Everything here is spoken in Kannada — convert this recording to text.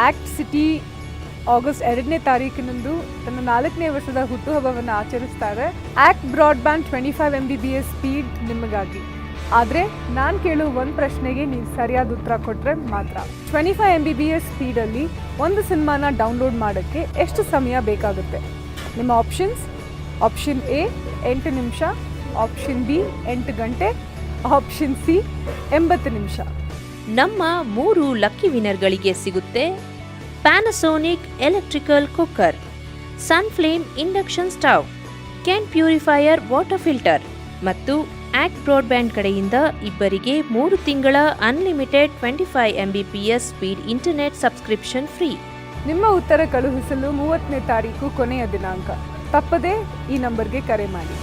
ಆಕ್ಟ್ ಸಿಟಿ ಆಗಸ್ಟ್ 2ನೇ ತಾರೀಕಿನಂದು ತನ್ನ 4ನೇ ವರ್ಷದ ಹುಟ್ಟುಹಬ್ಬವನ್ನು ಆಚರಿಸ್ತಾರೆ. ಆಕ್ಟ್ ಬ್ರಾಡ್ಬ್ಯಾಂಡ್ 25 MBPS ಸ್ಪೀಡ್ ನಿಮಗಾಗಿ. ಆದರೆ ನಾನು ಕೇಳೋ ಒಂದು ಪ್ರಶ್ನೆಗೆ ನೀವು ಸರಿಯಾದ ಉತ್ತರ ಕೊಟ್ಟರೆ ಮಾತ್ರ. 25 MBPS ಸ್ಪೀಡಲ್ಲಿ ಒಂದು ಸಿನಿಮಾನ ಡೌನ್ಲೋಡ್ ಮಾಡೋಕ್ಕೆ ಎಷ್ಟು ಸಮಯ ಬೇಕಾಗುತ್ತೆ? ನಿಮ್ಮ ಆಪ್ಷನ್ಸ್: ಆಪ್ಷನ್ ಎ 8 ನಿಮಿಷ, ಆಪ್ಷನ್ ಬಿ 8 ಗಂಟೆ, ಆಪ್ಷನ್ ಸಿ 80 ನಿಮಿಷ. ನಮ್ಮ 3 ಲಕ್ಕಿ ವಿನರ್ಗಳಿಗೆ ಸಿಗುತ್ತೆ Panasonic electrical cooker, Sunflame induction stove, Kent purifier water filter ಮತ್ತು ಆಕ್ಟ್ ಬ್ರಾಡ್ಬ್ಯಾಂಡ್ ಕಡೆಯಿಂದ ಇಬ್ಬರಿಗೆ 3 ತಿಂಗಳ unlimited 25 MBPS speed internet subscription free. ನಿಮ್ಮ ಉತ್ತರ ಕಳುಹಿಸಲು 30ನೇ ತಾರೀಕು ಕೊನೆಯ ದಿನಾಂಕ. ತಪ್ಪದೇ ಈ ನಂಬರ್ಗೆ ಕರೆ ಮಾಡಿ.